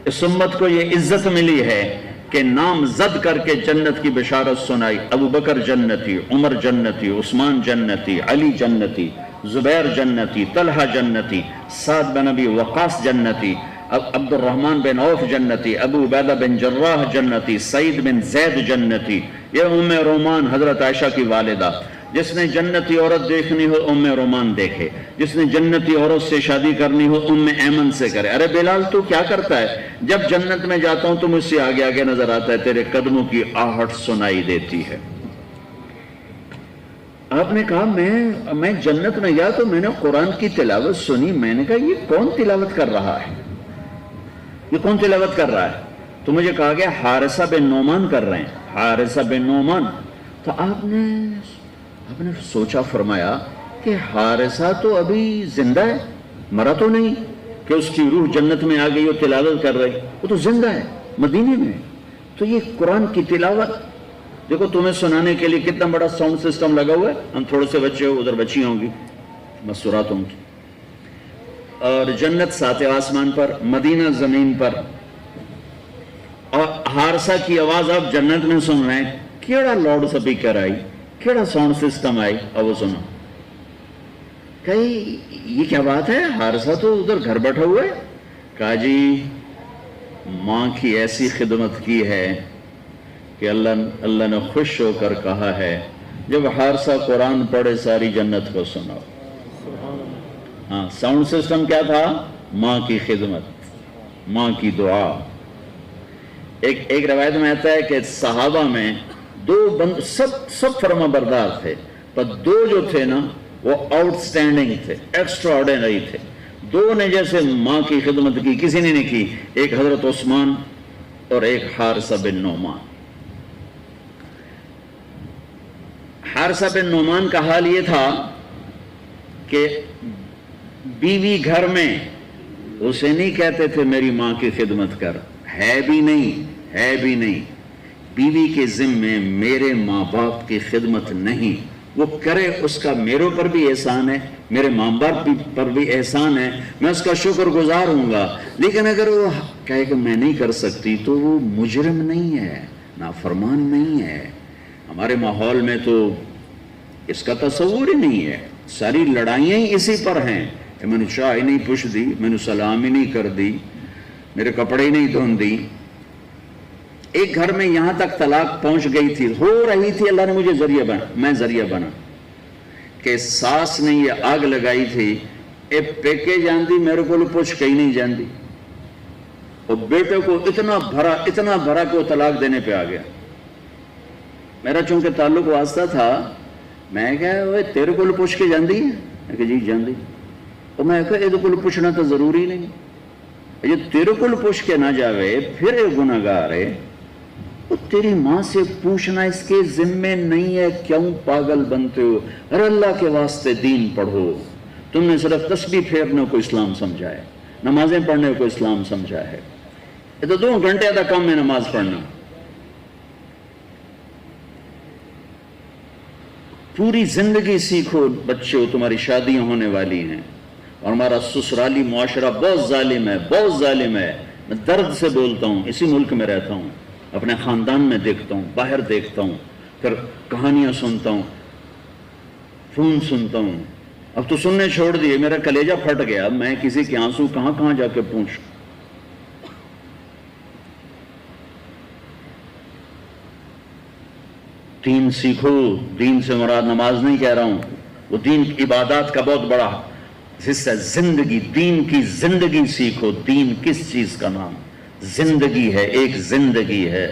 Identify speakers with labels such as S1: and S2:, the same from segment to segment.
S1: اس امت کو یہ عزت ملی ہے کہ نام زد کر کے جنت کی بشارت سنائی. ابو بکر جنتی، عمر جنتی، عثمان جنتی، علی جنتی، زبیر جنتی، طلحہ جنتی، سعد بن ابی وقاص جنتی، عبد الرحمن بن عوف جنتی، ابو عبیدہ بن جراح جنتی، سعید بن زید جنتی. یہ ام رومان حضرت عائشہ کی والدہ. جس نے جنتی عورت دیکھنی ہو ام رومان دیکھے، جس نے جنتی عورت سے شادی کرنی ہو ام ایمن سے کرے. ارے بلال تو کیا کرتا ہے؟ جب جنت میں جاتا ہوں تو مجھ سے آگے آگے نظر آتا ہے، تیرے قدموں کی آہٹ سنائی دیتی ہے. آپ نے کہا میں جنت میں گیا تو میں نے قرآن کی تلاوت سنی. میں نے کہا یہ کون تلاوت کر رہا ہے، یہ کون تلاوت کر رہا ہے؟ تو مجھے کہا گیا حارثہ بن نعمان کر رہے ہیں، حارثہ بن نعمان. تو آپ نے سوچا، فرمایا کہ حارثہ تو ابھی زندہ ہے، مرا تو نہیں کہ اس کی روح جنت میں آ گئی اور تلاوت کر رہی. وہ تو زندہ ہے مدینے میں. تو یہ قرآن کی تلاوت دیکھو، تمہیں سنانے کے لیے کتنا بڑا ساؤنڈ سسٹم لگا ہوا ہے. ہم تھوڑے سے بچے ہو، ادھر بچی ہوں گی مسورات ہوں گی. اور جنت ساتھ آسمان پر، مدینہ زمین پر، اور حارثہ کی آواز آپ جنت میں سن رہے ہیں. کیڑا لاؤڈ سپیکر آئی، کیڑا ساؤنڈ سسٹم آئی، اور وہ سنو. کہی یہ کیا بات ہے، حارثہ تو ادھر گھر بیٹھا ہوا ہے. کہا جی ماں کی ایسی خدمت کی ہے کہ اللہ نے خوش ہو کر کہا ہے جب حارثہ قرآن پڑھے ساری جنت کو سناؤ. ہاں، ساؤنڈ سسٹم کیا تھا؟ ماں کی خدمت، ماں کی دعا. ایک روایت میں آتا ہے کہ صحابہ میں سب فرما بردار تھے، پر دو جو تھے نا وہ آؤٹ سٹینڈنگ تھے، ایکسٹرا آرڈینری تھے. دو نے جیسے ماں کی خدمت کی کسی نے نہیں کی، ایک حضرت عثمان اور ایک حارثہ بن نعمان. حارثہ بن نعمان کا حال یہ تھا کہ بیوی گھر میں اسے نہیں کہتے تھے میری ماں کی خدمت کر، ہے بھی نہیں. بیوی کے ذمے میرے ماں باپ کی خدمت نہیں، وہ کرے اس کا میرے پر بھی احسان ہے، میرے ماں باپ پر بھی احسان ہے، میں اس کا شکر گزار ہوں گا. لیکن اگر وہ کہے کہ میں نہیں کر سکتی تو وہ مجرم نہیں ہے، نافرمان نہیں ہے. ہمارے ماحول میں تو اس کا تصور ہی نہیں ہے. ساری لڑائیاں ہی اسی پر ہیں کہ میں نے چائے ہی نہیں پوچھ دی، میں نے سلام ہی نہیں کر دی، میرے کپڑے ہی نہیں دھون دی. ایک گھر میں یہاں تک طلاق پہنچ گئی تھی، ہو رہی تھی، اللہ نے مجھے ذریعہ بنا کہ ساس نے یہ آگ لگائی تھی، اے پیکے جاندی میرے کو پوچھ کہیں نہیں جاندی. اور بیٹے کو اتنا بھرا کہ وہ طلاق دینے پہ آ گیا. میرا چونکہ تعلق واسطہ تھا، میں کہا وہ تیرے کو پوچھ کے جاندی ہے؟ میں کہا جی جاندی. اور میں کہا یہ کو پوچھنا تو ضروری نہیں، یہ تیرے کو پوچھ کے نہ جاوے پھر یہ گناہگار ہے. وہ تیری ماں سے پوچھنا اس کے ذمے نہیں ہے، کیوں پاگل بنتے ہو؟ ارے اللہ کے واسطے دین پڑھو. تم نے صرف تسبیح پھیرنے کو اسلام سمجھا ہے، نمازیں پڑھنے کو اسلام سمجھا ہے. یہ تو 2 گھنٹے کا کام ہے نماز پڑھنا. پوری زندگی سیکھو بچے، تمہاری شادیاں ہونے والی ہیں، اور ہمارا سسرالی معاشرہ بہت ظالم ہے. میں درد سے بولتا ہوں، اسی ملک میں رہتا ہوں، اپنے خاندان میں دیکھتا ہوں، باہر دیکھتا ہوں، پھر کہانیاں سنتا ہوں، فون سنتا ہوں. اب تو سننے چھوڑ دیے، میرا کلیجہ پھٹ گیا. میں کسی کے آنسو کہاں جا کے پوچھوں. دین سیکھو. دین سے مراد نماز نہیں کہہ رہا ہوں، وہ دین عبادات کا بہت بڑا حصہ. زندگی، دین کی زندگی سیکھو. دین کس چیز کا نام؟ زندگی ہے، ایک زندگی ہے.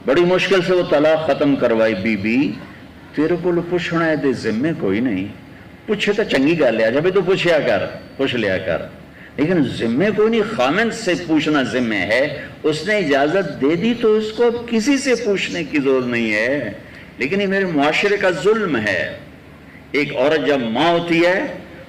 S1: بڑی مشکل سے وہ طلاق ختم کروائی. بی بی تیرے کو پوچھنا ہے دے ذمے کوئی نہیں، پوچھے تو چنگی گل ہے، جب تو پوچھ لیا کر، لیکن ذمے کوئی نہیں. خامن سے پوچھنا ذمے ہے، اس نے اجازت دے دی تو اس کو اب کسی سے پوچھنے کی ضرورت نہیں ہے. لیکن یہ میرے معاشرے کا ظلم ہے. ایک عورت جب ماں ہوتی ہے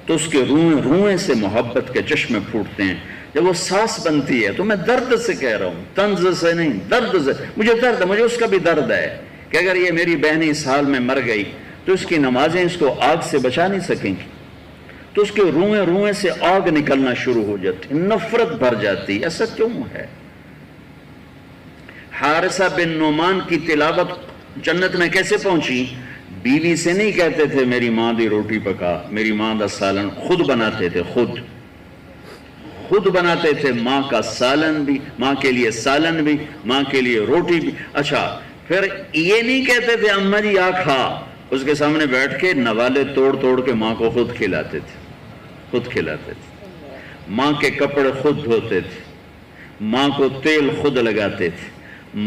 S1: تو اس کے روئیں سے محبت کے چشمے پھوٹتے ہیں. جب وہ ساس بنتی ہے تو میں درد سے کہہ رہا ہوں، طنز سے نہیں، درد سے. مجھے درد ہے، مجھے اس کا بھی درد ہے کہ اگر یہ میری بہن اس حال میں مر گئی تو اس کی نمازیں اس کو آگ سے بچا نہیں سکیں گی. تو اس کے روئیں روئیں سے آگ نکلنا شروع ہو جاتی، نفرت بھر جاتی. ایسا کیوں ہے؟ حارثہ بن نعمان کی تلاوت جنت میں کیسے پہنچی؟ بیوی سے نہیں کہتے تھے میری ماں دی روٹی پکا، میری ماں دا سالن، خود بناتے تھے، خود بناتے تھے. ماں کا سالن بھی، ماں کے لیے سالن بھی، ماں کے لیے روٹی بھی. اچھا پھر یہ نہیں کہتے تھے اماں جی آ کھا، اس کے سامنے بیٹھ کے نوالے توڑ توڑ کے ماں کو خود کھلاتے تھے. ماں کے کپڑے خود دھوتے تھے، ماں کو تیل خود لگاتے تھے،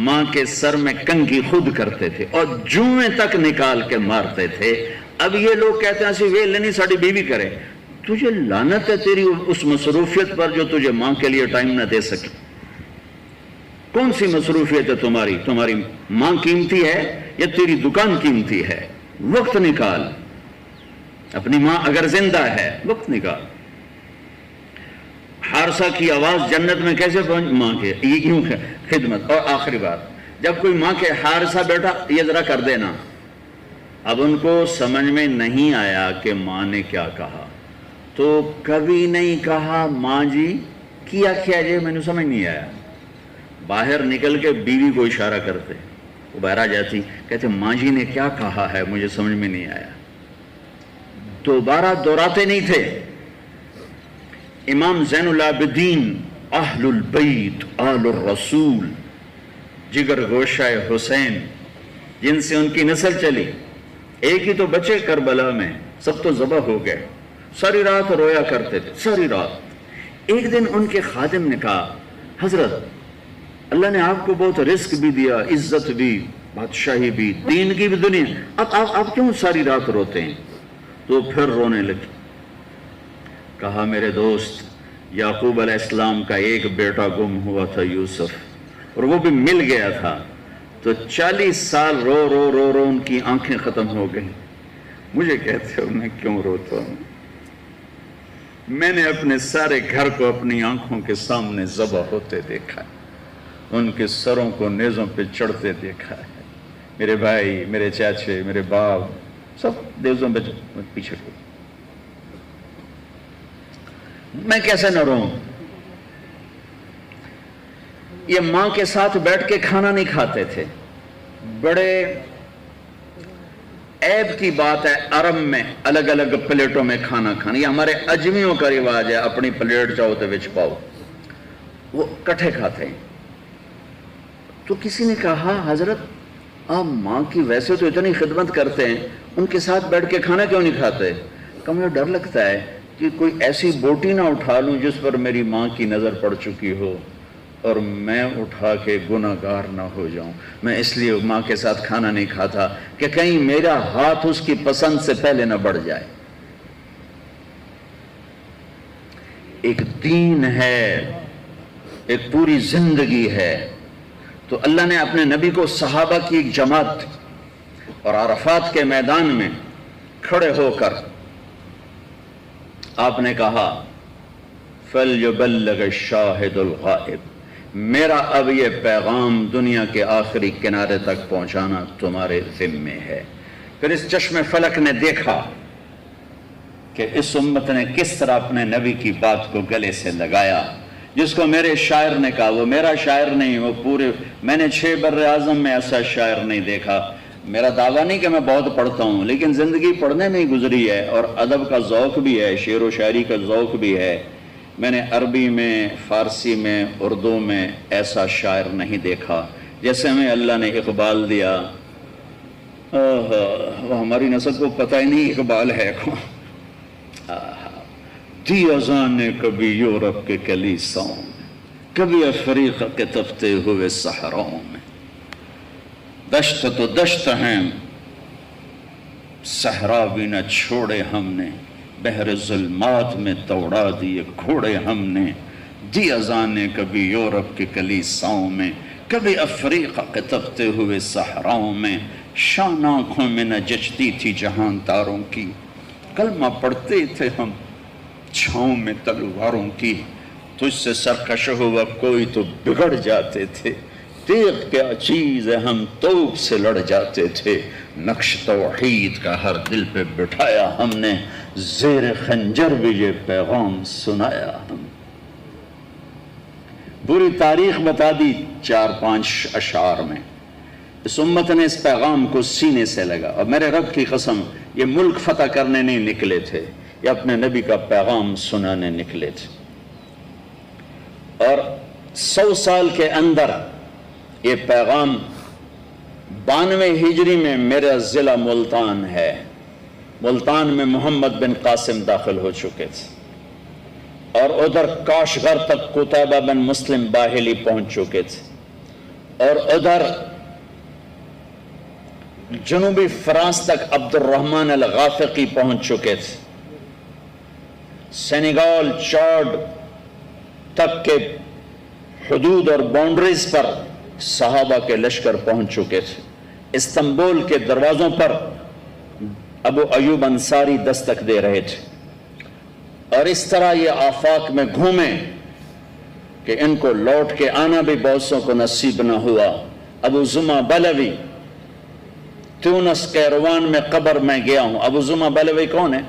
S1: ماں کے سر میں کنگھی خود کرتے تھے اور جوئیں تک نکال کے مارتے تھے. اب یہ لوگ کہتے ہیں اسی ویل نہیں ساڑی بیوی کرے. تجھے لعنت ہے تیری اس مصروفیت پر جو تجھے ماں کے لیے ٹائم نہ دے سکے. کون سی مصروفیت ہے تمہاری ماں قیمتی ہے یا تیری دکان قیمتی ہے؟ وقت نکال، اپنی ماں اگر زندہ ہے وقت نکال. حارثہ کی آواز جنت میں کیسے پہنچ؟ ماں کے یوں خدمت. اور آخری بات، جب کوئی ماں کے حارثہ بیٹا یہ ذرا کر دینا، اب ان کو سمجھ میں نہیں آیا کہ ماں نے کیا کہا تو کبھی نہیں کہا ماں جی کیا جی میں نے سمجھ نہیں آیا. باہر نکل کے بیوی کو اشارہ کرتے، وہ باہر آ جاتی، کہتے ماں جی نے کیا کہا ہے مجھے سمجھ میں نہیں آیا. دوبارہ دہراتے نہیں تھے. امام زین العابدین اہل البیت آل الرسول، جگر گوشہ حسین، جن سے ان کی نسل چلی، ایک ہی تو بچے کربلا میں، سب تو ذبح ہو گئے. ساری رات رویا کرتے تھے، ساری رات. ایک دن ان کے خادم نے کہا حضرت اللہ نے آپ کو بہت رزق بھی دیا، عزت بھی، بادشاہی بھی، دین کی بھی دنیا، اب آپ کیوں ساری رات روتے ہیں؟ تو پھر رونے لگے. کہا میرے دوست یعقوب علیہ السلام کا ایک بیٹا گم ہوا تھا یوسف، اور وہ بھی مل گیا تھا، تو 40 سال رو رو رو رو ان کی آنکھیں ختم ہو گئیں. مجھے کہتے ہو میں کیوں روتا ہوں؟ میں نے اپنے سارے گھر کو اپنی آنکھوں کے سامنے ذبح ہوتے دیکھا ہے، ان کے سروں کو نیزوں پہ چڑھتے دیکھا ہے. میرے بھائی، میرے چاچے، میرے باپ سب نیزوں پہ پیچھے کو. میں کیسے نہ روؤں؟ یہ ماں کے ساتھ بیٹھ کے کھانا نہیں کھاتے تھے. بڑے عیب کی بات ہے عرب میں الگ الگ پلیٹوں میں کھانا کھانا. یہ ہمارے اجمیوں کا رواج ہے، اپنی پلیٹ چاہو تو وچ پاؤ، وہ کٹھے کھاتے ہیں. تو کسی نے کہا حضرت آپ ماں کی ویسے تو اتنی خدمت کرتے ہیں، ان کے ساتھ بیٹھ کے کھانا کیوں نہیں کھاتے؟ کہ مجھے ڈر لگتا ہے کہ کوئی ایسی بوٹی نہ اٹھا لوں جس پر میری ماں کی نظر پڑ چکی ہو اور میں اٹھا کے گناہگار نہ ہو جاؤں. میں اس لیے ماں کے ساتھ کھانا نہیں کھاتا کہ کہیں میرا ہاتھ اس کی پسند سے پہلے نہ بڑھ جائے. ایک دین ہے، ایک پوری زندگی ہے. تو اللہ نے اپنے نبی کو صحابہ کی ایک جماعت اور عرفات کے میدان میں کھڑے ہو کر آپ نے کہا فَلْيُبَلَّغِ الشَّاهِدُ الْغَائِبُ، میرا اب یہ پیغام دنیا کے آخری کنارے تک پہنچانا تمہارے ذمے ہے. پھر اس چشم فلک نے دیکھا کہ اس امت نے کس طرح اپنے نبی کی بات کو گلے سے لگایا. جس کو میرے شاعر نے کہا، وہ میرا شاعر نہیں، وہ پورے، میں نے 6 بر اعظم میں ایسا شاعر نہیں دیکھا. میرا دعویٰ نہیں کہ میں بہت پڑھتا ہوں، لیکن زندگی پڑھنے میں ہی گزری ہے اور ادب کا ذوق بھی ہے، شعر و شاعری کا ذوق بھی ہے. میں نے عربی میں، فارسی میں، اردو میں ایسا شاعر نہیں دیکھا جیسے ہمیں اللہ نے اقبال دیا. وہ ہماری نسل کو پتہ ہی نہیں اقبال ہے کون. دی اذان نے کبھی یورپ کے کلیساؤں میں، کبھی افریقہ کے تپتے ہوئے صحراؤں میں. دشت تو دشت ہیں، صحرا بھی نہ چھوڑے ہم نے، بحر ظلمات میں توڑا دیے گھوڑے ہم نے. دی اذانیں کبھی یورپ کے کلیساؤں میں، کبھی افریقہ کے تپتے ہوئے صحراؤں میں. شان آنکھوں میں نہ جچتی تھی جہان تاروں کی، کلمہ پڑھتے تھے ہم چھاؤں میں تلواروں کی. تجھ سے سرکش ہوا کوئی تو بگڑ جاتے تھے، تیغ کیا چیز ہے ہم توپ سے لڑ جاتے تھے. نقش توحید کا ہر دل پہ بٹھایا ہم نے، زیر خنجر بھی یہ پیغام سنایا ہم. پوری تاریخ بتا دی 4-5 اشعار میں. اس امت نے اس پیغام کو سینے سے لگا. اور میرے رب کی قسم یہ ملک فتح کرنے نہیں نکلے تھے، یہ اپنے نبی کا پیغام سنانے نکلے تھے. اور 100 سال کے اندر یہ پیغام 92 ہجری میں میرا ضلع ملتان ہے. ملتان میں محمد بن قاسم داخل ہو چکے تھے، اور ادھر کاشغر تک قتیبہ بن مسلم باہلی پہنچ چکے تھے، اور ادھر جنوبی فرانس تک عبد الرحمن الغافقی پہنچ چکے تھے. سینیگال چاڈ تک کے حدود اور باؤنڈریز پر صحابہ کے لشکر پہنچ چکے تھے. استنبول کے دروازوں پر ابو ایوب انصاری دستک دے رہے تھے. اور اس طرح یہ آفاق میں گھومے کہ ان کو لوٹ کے آنا بھی بہت سو کو نصیب نہ ہوا. ابو زمع بلوی تونس کیروان میں قبر میں گیا ہوں. ابو زمع بلوی کون ہے؟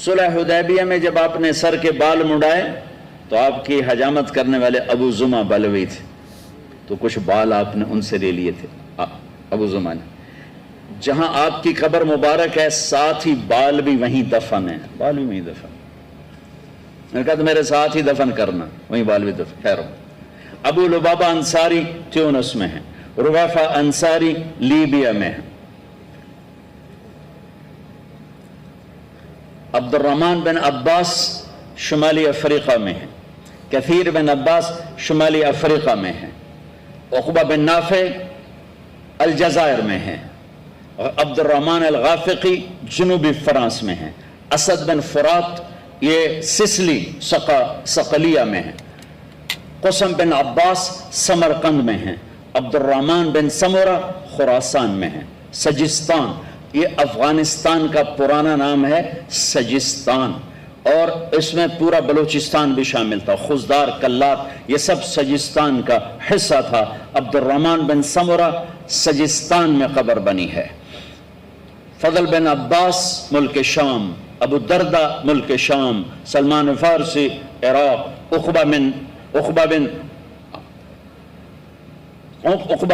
S1: صلح حدیبیہ میں جب آپ نے سر کے بال مڑائے تو آپ کی حجامت کرنے والے ابو زمع بلوی تھے، تو کچھ بال آپ نے ان سے لے لیے تھے ابو زمع نے. جہاں آپ کی قبر مبارک ہے ساتھ ہی بال بھی وہیں دفن ہیں. بال بھی وہیں دفن. میں نے کہا تو میرے ساتھ ہی دفن کرنا، وہیں بال بھی دفن. خیر، ابو لبابہ انصاری تیونس میں ہیں، رویفہ انصاری لیبیا میں ہیں، عبد الرحمن بن عباس شمالی افریقہ میں ہیں، کثیر بن عباس شمالی افریقہ میں ہیں، عقبہ بن نافع الجزائر میں ہیں، اور عبد الرحمن الغافقی جنوبی فرانس میں ہیں، اسد بن فرات یہ سسلی صقلیہ میں ہیں، قسم بن عباس سمرقند میں ہیں، عبد الرحمن بن سمورہ خراسان میں ہیں. سجستان یہ افغانستان کا پرانا نام ہے سجستان، اور اس میں پورا بلوچستان بھی شامل تھا. خزدار، کلات یہ سب سجستان کا حصہ تھا. عبد الرحمن بن سمورہ سجستان میں قبر بنی ہے. فضل بن عباس ملک شام، ابو دردہ ملک شام، سلمان فارسی عراق، عقبہ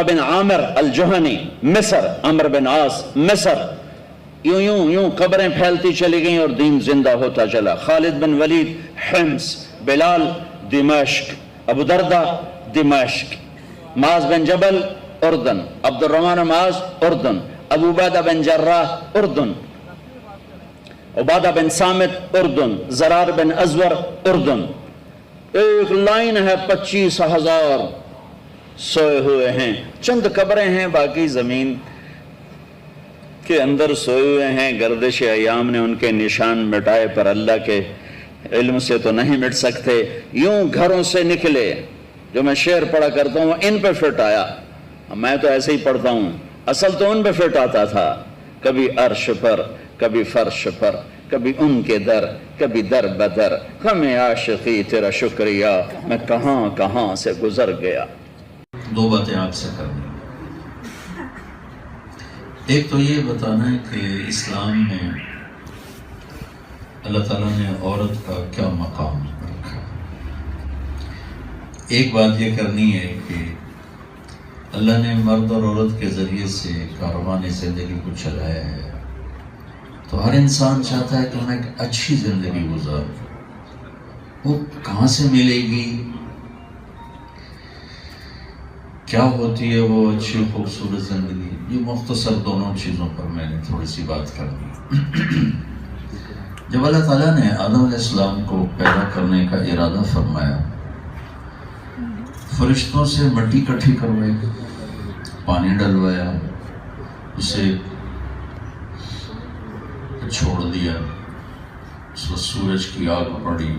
S1: بن عامر الجہنی مصر، عمر بن عاص مصر. یوں قبریں پھیلتی چلی گئیں اور دین زندہ ہوتا چلا. خالد بن ولید حمص، بلال دمشق، ابو دردہ دمشق، معاذ بن جبل اردن، عبد الرحمن معاذ اردن، ابو عبیدہ بن جراح اردن، عبادہ بن سامت اردن، زرار بن ازور اردن. ایک لائن ہے 25,000 سوئے ہوئے ہیں. چند قبریں ہیں، باقی زمین کے اندر سوئے ہوئے ہیں. گردش ایام نے ان کے نشان مٹائے، پر اللہ کے علم سے تو نہیں مٹ سکتے. یوں گھروں سے نکلے. جو میں شعر پڑھا کرتا ہوں ان پہ فٹ آیا، میں تو ایسے ہی پڑھتا ہوں، اصل تو ان پہ فٹ آتا تھا. کبھی عرش پر، کبھی فرش پر، کبھی ان کے در، کبھی در بدر. ہمیں عاشقی تیرا شکریہ، میں کہاں کہاں سے گزر گیا.
S2: 2 باتیں آپ سے کرنی. ایک تو یہ بتانا ہے کہ اسلام میں اللہ تعالیٰ نے عورت کا کیا مقام رکھا. ایک بات یہ کرنی ہے کہ اللہ نے مرد اور عورت کے ذریعے سے کاروان زندگی کو چلایا ہے، تو ہر انسان چاہتا ہے کہ ہم ایک اچھی زندگی گزاریں. وہ کہاں سے ملے گی، کیا ہوتی ہے وہ اچھی خوبصورت زندگی؟ یہ مختصر دونوں چیزوں پر میں نے تھوڑی سی بات کرنی. جب اللہ تعالیٰ نے آدم علیہ السلام کو پیدا کرنے کا ارادہ فرمایا، فرشتوں سے مٹی اکٹھی کروائی، پانی ڈلوایا، اسے چھوڑ دیا، اس پر سورج کی آگ پڑی،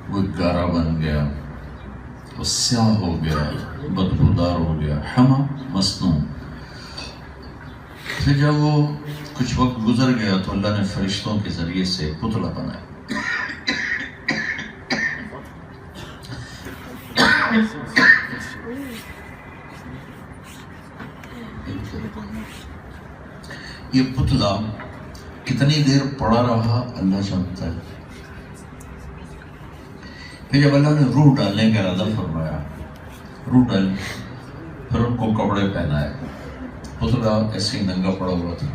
S2: وہ گارا بن گیا، وہ سیاہ ہو گیا، بدبودار ہو گیا، حما مصنوع. پھر جب وہ کچھ وقت گزر گیا تو اللہ نے فرشتوں کے ذریعے سے پتلا بنایا. یہ پتلا کتنی دیر پڑا رہا اللہ جانتا ہے. پھر جب اللہ نے روح ڈالنے کا ارادہ فرمایا، روح ڈالی، پھر ان کو کپڑے پہنائے. پتلا ایسے ہی ننگا پڑا ہوا تھا.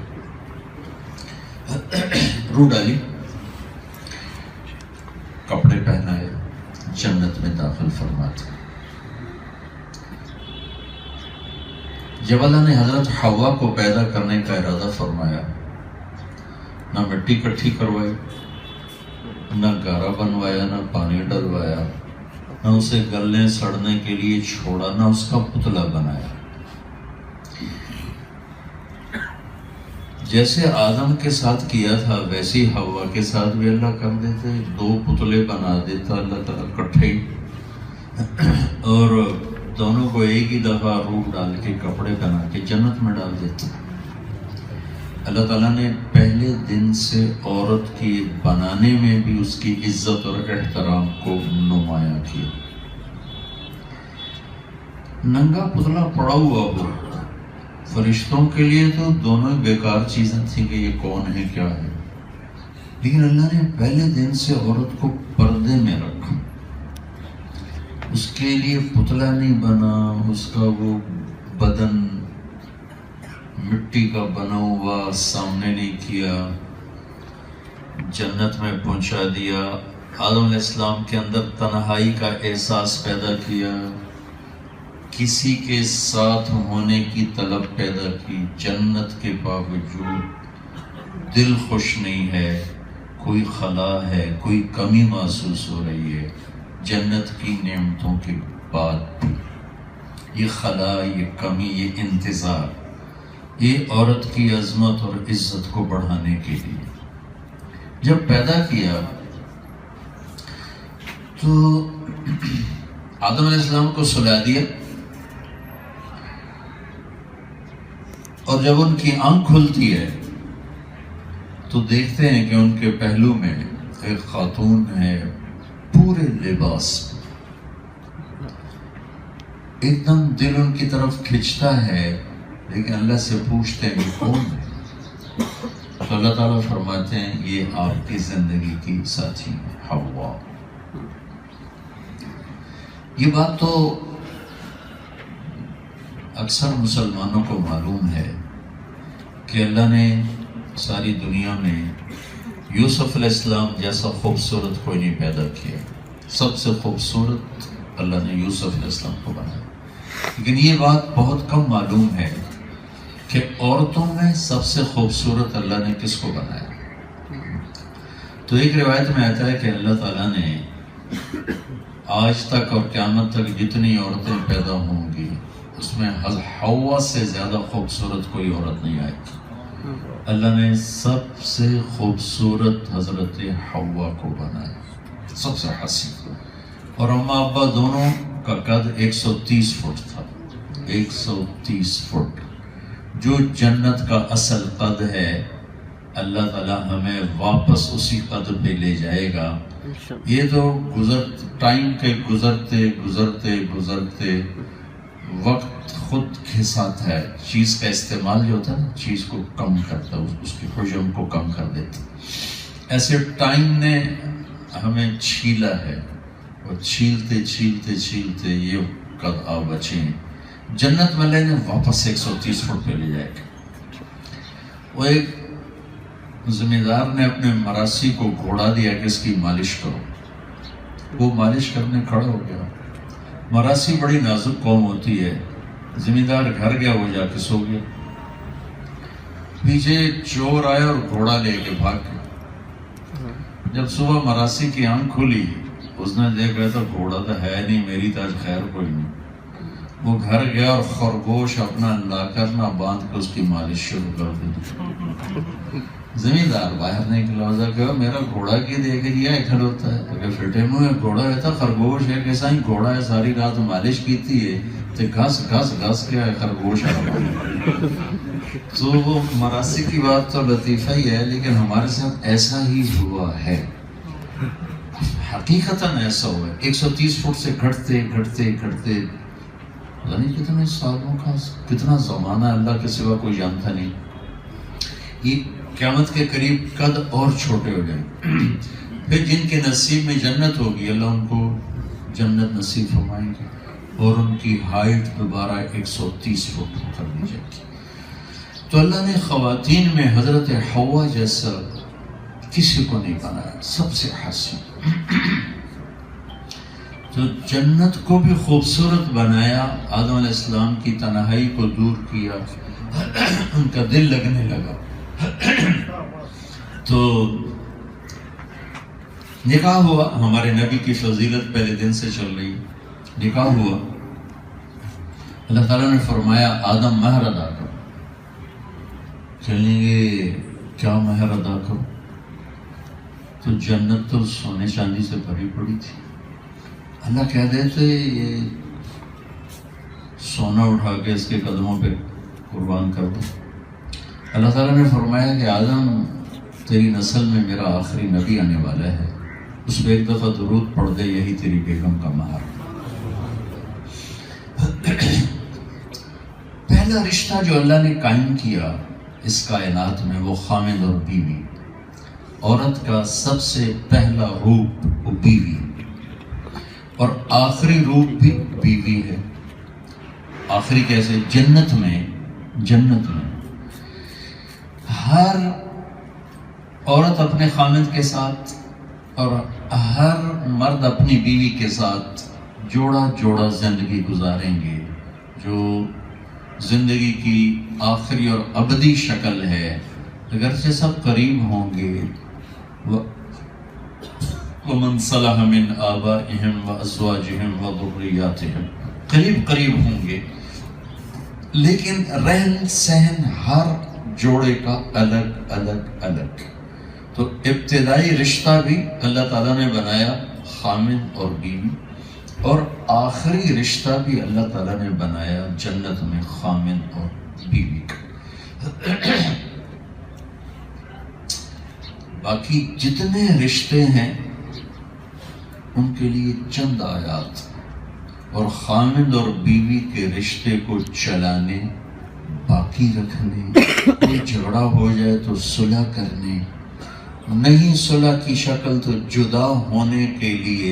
S2: روح ڈالی، کپڑے پہنائے، جنت میں داخل فرماتے. جب اللہ نے حضرت حوا کو پیدا کرنے کا ارادہ فرمایا، نہ مٹی کٹھی کروائی، نہ گارا بنوایا، نہ پانی ڈلوایا، نہ اسے گلنے سڑنے کے لیے چھوڑا، نہ اس کا پتلا بنایا. جیسے آدم کے ساتھ کیا تھا ویسے ہی حوا کے ساتھ بھی اللہ کر دیتے. 2 پتلے بنا دیتا اللہ تعالیٰ کٹھے، اور دونوں کو ایک ہی دفعہ روح ڈال کے کپڑے پہنا کے جنت میں ڈال دیتا. اللہ تعالیٰ نے پہلے دن سے عورت کی بنانے میں بھی اس کی عزت اور احترام کو نمایاں کیا. ننگا پتلا پڑا ہوا ہو، فرشتوں کے لیے تو دونوں بیکار چیزیں تھیں کہ یہ کون ہے کیا ہے، لیکن اللہ نے پہلے دن سے عورت کو پردے میں رکھا. اس کے لیے پتلا نہیں بنا، اس کا وہ بدن مٹی کا بنا ہوا سامنے نہیں کیا، جنت میں پہنچا دیا. آدم علیہ السلام کے اندر تنہائی کا احساس پیدا کیا، کسی کے ساتھ ہونے کی طلب پیدا کی. جنت کے باوجود دل خوش نہیں ہے، کوئی خلا ہے، کوئی کمی محسوس ہو رہی ہے. جنت کی نعمتوں کے بعد یہ خلا، یہ کمی، یہ انتظار، یہ عورت کی عظمت اور عزت کو بڑھانے کے لیے. جب پیدا کیا تو آدم علیہ السلام کو سلا دیا، اور جب ان کی آنکھ کھلتی ہے تو دیکھتے ہیں کہ ان کے پہلو میں ایک خاتون ہے پورے لباس. ایک دم دل ان کی طرف کھنچتا ہے، لیکن اللہ سے پوچھتے ہیں کہ کون ہے؟ تو اللہ تعالیٰ فرماتے ہیں یہ آپ کی زندگی کی ساتھی ہے حوا. یہ بات تو اکثر مسلمانوں کو معلوم ہے کہ اللہ نے ساری دنیا میں یوسف علیہ السلام جیسا خوبصورت کوئی نہیں پیدا کیا. سب سے خوبصورت اللہ نے یوسف علیہ السلام کو بنایا. لیکن یہ بات بہت کم معلوم ہے کہ عورتوں میں سب سے خوبصورت اللہ نے کس کو بنایا. تو ایک روایت میں آتا ہے کہ اللہ تعالیٰ نے آج تک اور قیامت تک جتنی عورتیں پیدا ہوں گی اس میں حوا سے زیادہ خوبصورت کوئی عورت نہیں آئی. اللہ نے سب سے خوبصورت حضرت حوا کو بنایا، سب سے حسین. اور اماں ابا دونوں کا قد 130 فٹ تھا. 130 فٹ جو جنت کا اصل قد ہے. اللہ تعالیٰ ہمیں واپس اسی قد پہ لے جائے گا. یہ تو ٹائم کے گزرتے گزرتے گزرتے وقت خود کے ساتھ ہے. چیز کا استعمال جو ہوتا ہے نا، چیز کو کم کرتا ہے، اس کی حجم کو کم کر دیتا. ایسے ٹائم نے ہمیں چھیلا ہے، اور چھیلتے چھیلتے چھیلتے یہ قد آ بچے ہیں. جنت والے نے واپس 130 فٹ پہ لے جائے گا. وہ ایک زمیندار نے اپنے مراسی کو گھوڑا دیا کہ اس کی مالش کرو. وہ مالش کرنے کھڑا ہو گیا. مراسی بڑی نازک قوم ہوتی ہے. زمیندار گھر گیا، وہ جا کے سو گیا. پیچھے چور آیا اور گھوڑا لے کے بھاگ گیا. جب صبح مراسی کی آنکھ کھلی، اس نے دیکھا تو گھوڑا تو ہے نہیں، میری تو آج خیر کوئی نہیں. وہ گھر گیا اور خرگوش اپنا لا کر نہ باندھ کے اس کی مالش شروع کر دی. زمیندار باہر نکلا، اس نے کہا میرا گھوڑا کی دیکھ لیا کھڑوتا ہے. تو پھٹے منہ گھوڑا ہے تو خرگوش ہے، کیسا ہی گھوڑا ہے، ساری رات مالش کیتی ہے تو گھس گھس گھس کے خرگوش ہے. تو وہ مراسی کی بات تو لطیفہ ہی ہے، لیکن ہمارے ساتھ ایسا ہی ہوا ہے. حقیقتاً ایسا ہوا ہے. 130 فٹ سے گھٹتے گھٹتے گھٹتے پتہ نہیں کتنے سالوں کا، کتنا زمانہ اللہ کے سوا کوئی جانتا نہیں. یہ قیامت کے قریب قد اور چھوٹے ہو جائیں. پھر جن کے نصیب میں جنت ہوگی اللہ ان کو جنت نصیب فرمائیں گے اور ان کی ہائٹ دوبارہ 130 فٹ کر دی جائے گی. تو اللہ نے خواتین میں حضرت حوا جیسا کسی کو نہیں بنایا، سب سے حسین. تو جنت کو بھی خوبصورت بنایا، آدم علیہ السلام کی تنہائی کو دور کیا، ان کا دل لگنے لگا. تو نکاح ہوا، ہمارے نبی کی فضیلت پہلے دن سے چل رہی. نکاح ہوا، اللہ تعالیٰ نے فرمایا آدم مہر ادا کرو. چلیں گے کیا مہر ادا کرو؟ تو جنت تو سونے چاندی سے بھری پڑی تھی. اللہ کہہ دیتے یہ سونا اٹھا کے اس کے قدموں پہ قربان کر دو. اللہ تعالیٰ نے فرمایا کہ آدم تیری نسل میں میرا آخری نبی آنے والا ہے، اس پہ ایک دفعہ درود پڑھ دے، یہی تیری بیگم کا مہر. پہلا رشتہ جو اللہ نے قائم کیا اس کائنات میں وہ خامد اور بیوی. عورت کا سب سے پہلا روپ وہ بیوی اور آخری روپ بھی بیوی ہے. آخری کیسے؟ جنت میں ہر عورت اپنے خامد کے ساتھ اور ہر مرد اپنی بیوی کے ساتھ جوڑا جوڑا زندگی گزاریں گے، جو زندگی کی آخری اور ابدی شکل ہے. اگرچہ سب قریب ہوں گے، وَمَنْ صَلَحَ مِنْ آبَائِهِمْ وَأَزْوَاجِهِمْ وَذُرِّيَّاتِهِمْ قریب ہوں گے، لیکن رہن سہن ہر جوڑے کا الگ الگ. تو ابتدائی رشتہ بھی اللہ تعالیٰ نے بنایا خامد اور بیوی، اور آخری رشتہ بھی اللہ تعالیٰ نے بنایا جنت میں خامد اور بیوی کا. باقی جتنے رشتے ہیں ان کے لیے چند آیات، اور خامد اور بیوی کے رشتے کو چلانے، باقی رکھنے، کوئی جھگڑا ہو جائے تو صلح کرنے، نہیں صلح کی شکل تو جدا ہونے کے لیے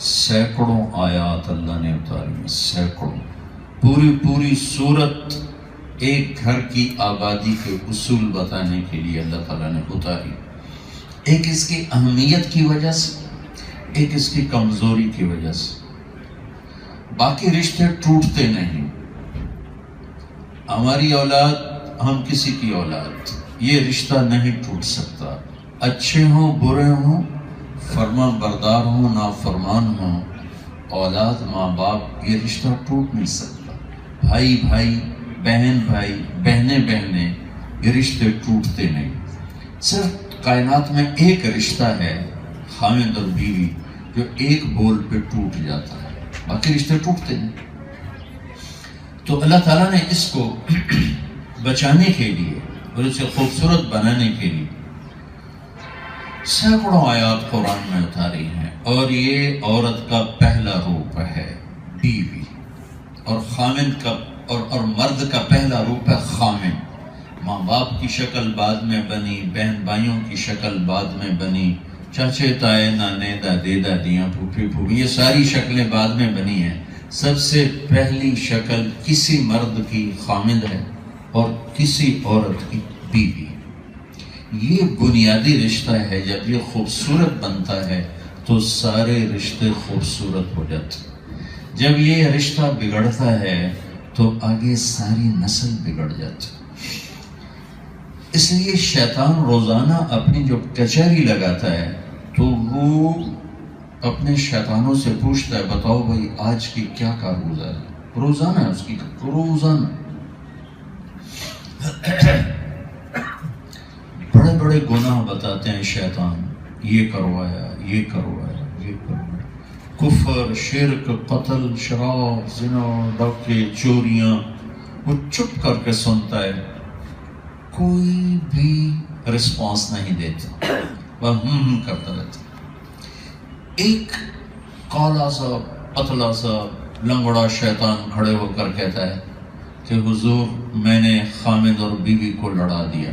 S2: سینکڑوں آیات اللہ نے اتاری. سینکڑوں، پوری صورت ایک گھر کی آبادی کے اصول بتانے کے لیے اللہ تعالیٰ نے اتاری. ایک اس کی اہمیت کی وجہ سے، ایک اس کی کمزوری کی وجہ سے. باقی رشتے ٹوٹتے نہیں. ہماری اولاد، ہم کسی کی اولاد، یہ رشتہ نہیں ٹوٹ سکتا. اچھے ہوں برے ہوں، فرما بردار ہوں نافرمان ہوں، اولاد ماں باپ، یہ رشتہ ٹوٹ نہیں سکتا. بھائی بھائی، بہن بھائی، بہنیں بہنیں، یہ رشتے ٹوٹتے نہیں. صرف کائنات میں ایک رشتہ ہے خامد اور بیوی جو ایک بول پہ ٹوٹ جاتا ہے، باقی رشتے ٹوٹتے ہیں. تو اللہ تعالیٰ نے اس کو بچانے کے لیے اور اسے خوبصورت بنانے کے لیے سینکڑوں آیات قرآن میں اتاری ہیں. اور یہ عورت کا پہلا روپ ہے بیوی، اور خامد کا اور مرد کا پہلا روپ ہے خامد. ماں باپ کی شکل بعد میں بنی، بہن بھائیوں کی شکل بعد میں بنی، چاچے تائے نانے دادے دادیاں پھوپھی پھوپھی، یہ ساری شکلیں بعد میں بنی ہیں. سب سے پہلی شکل کسی مرد کی خامد ہے اور کسی عورت کی بیوی. یہ بنیادی رشتہ ہے. جب یہ خوبصورت بنتا ہے تو سارے رشتے خوبصورت ہو جاتے. جب یہ رشتہ بگڑتا ہے تو آگے ساری نسل بگڑ جاتی. اس لیے شیطان روزانہ اپنی جو کچہری لگاتا ہے تو وہ اپنے شیطانوں سے پوچھتا ہے بتاؤ بھائی آج کی کیا کارگزار ہے. روزانہ ہے اس کی، روزانہ بڑے بڑے گناہ بتاتے ہیں شیطان، یہ کروایا یہ کروایا یہ کروایا، کفر، شرک، قتل، شراب، زنا، ڈاکے، چوریاں. وہ چپ کر کے سنتا ہے، کوئی بھی رسپانس نہیں دیتا، وہ کرتا رہتا. ایک کالا سا پتلا سا لنگڑا شیطان کھڑے ہو کر کہتا ہے کہ حضور میں نے خامد اور بیوی کو لڑا دیا.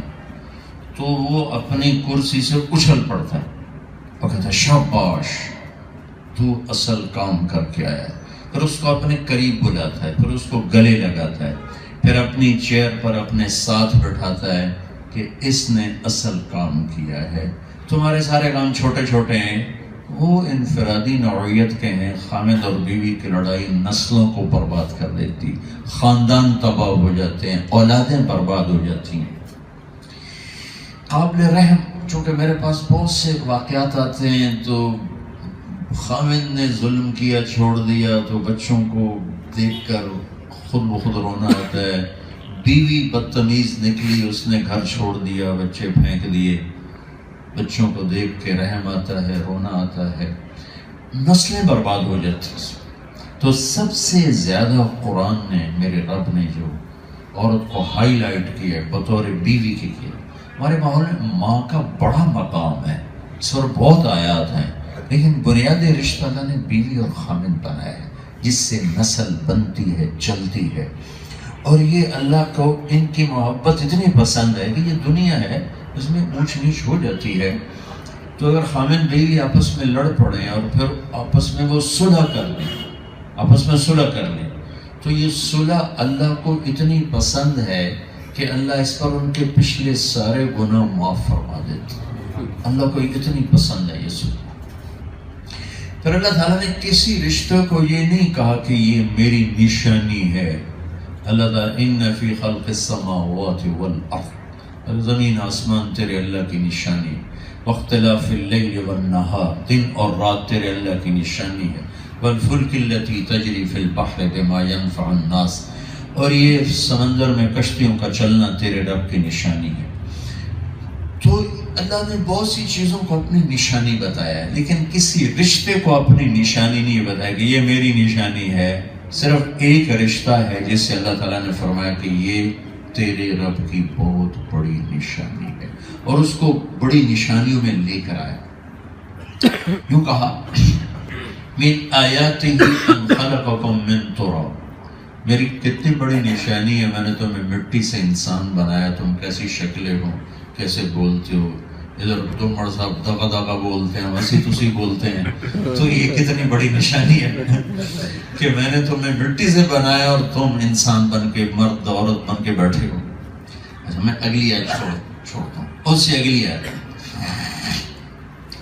S2: تو وہ اپنی کرسی سے اچھل پڑتا ہے اور کہتا ہے شاباش تو اصل کام کر کے آیا. پھر اس کو اپنے قریب بلاتا ہے, پھر اس کو گلے لگاتا ہے, پھر اپنی چیئر پر اپنے ساتھ بٹھاتا ہے کہ اس نے اصل کام کیا ہے. تمہارے سارے کام چھوٹے چھوٹے ہیں, وہ انفرادی نوعیت کے ہیں. خامد اور بیوی کی لڑائی نسلوں کو برباد کر دیتی, خاندان تباہ ہو جاتے ہیں, اولادیں برباد ہو جاتی ہیں. قابل رحم, چونکہ میرے پاس بہت سے واقعات آتے ہیں, تو خامد نے ظلم کیا, چھوڑ دیا, تو بچوں کو دیکھ کر خود بخود رونا آتا ہے. بیوی بدتمیز نکلی, اس نے گھر چھوڑ دیا, بچے پھینک دیے. بچوں کو دیکھ کے رحم آتا ہے, رونا آتا ہے, نسلیں برباد ہو جاتی ہیں. تو سب سے زیادہ قرآن نے, میرے رب نے جو عورت کو ہائی لائٹ کیا بطور بیوی کی کیا. ہمارے ماحول میں ماں کا بڑا مقام ہے, اس پر بہت آیات ہیں, لیکن بنیادی رشتہ اللہ نے بیوی اور خامد بنایا ہے, جس سے نسل بنتی ہے, چلتی ہے. اور یہ اللہ کو ان کی محبت اتنی پسند ہے کہ یہ دنیا ہے اس میں اونچ نیچ ہو جاتی ہے. تو اگر خامد بیوی آپس میں لڑ پڑیں اور پھر آپس میں وہ صلح کر لیں, تو یہ صلح اللہ کو اتنی پسند ہے کہ اللہ اس پر ان کے پچھلے سارے گناہ معاف فرما دیتے. اللہ کو اتنی پسند ہے یہ صلح. پھر اللہ تعالیٰ نے کسی رشتہ کو یہ نہیں کہا کہ یہ میری نشانی ہے. اللہ تعالیٰ ان فی خلق السماوات والارض, زمین آسمان تیرے اللہ کی نشانی, واختلاف اللیل والنہار, دن اور رات تیرے اللہ کی نشانی ہے, والفلک التی تجری فی البحر بما ينفع الناس, اور یہ سمندر میں کشتیوں کا چلنا تیرے رب کی نشانی ہے. تو اللہ نے بہت سی چیزوں کو اپنی نشانی بتایا ہے, لیکن کسی رشتے کو اپنی نشانی نہیں بتایا کہ یہ میری نشانی ہے. صرف ایک رشتہ ہے جس سے اللہ تعالیٰ نے فرمایا کہ یہ تیرے رب کی بہت بڑی نشانی ہے, اور اس کو بڑی نشانیوں میں لے کر آیا. یوں کہا من آیاتہ ان خلقکم من تراب, میری کتنی بڑی نشانی ہے, میں نے تمہیں مٹی سے انسان بنایا, تم کیسی شکلیں ہو, کیسے بولتے ہو, ادھر تم مر صاحب دغا دغا بولتے ہیں, ویسی تسی بولتے ہیں. تو یہ کتنی بڑی نشانی ہے کہ میں نے تمہیں مٹی سے بنایا اور تم انسان بن کے, مرد عورت بن کے بیٹھے ہو. اچھا میں اگلی آیت چھوڑتا ہوں, اس سے اگلی آیت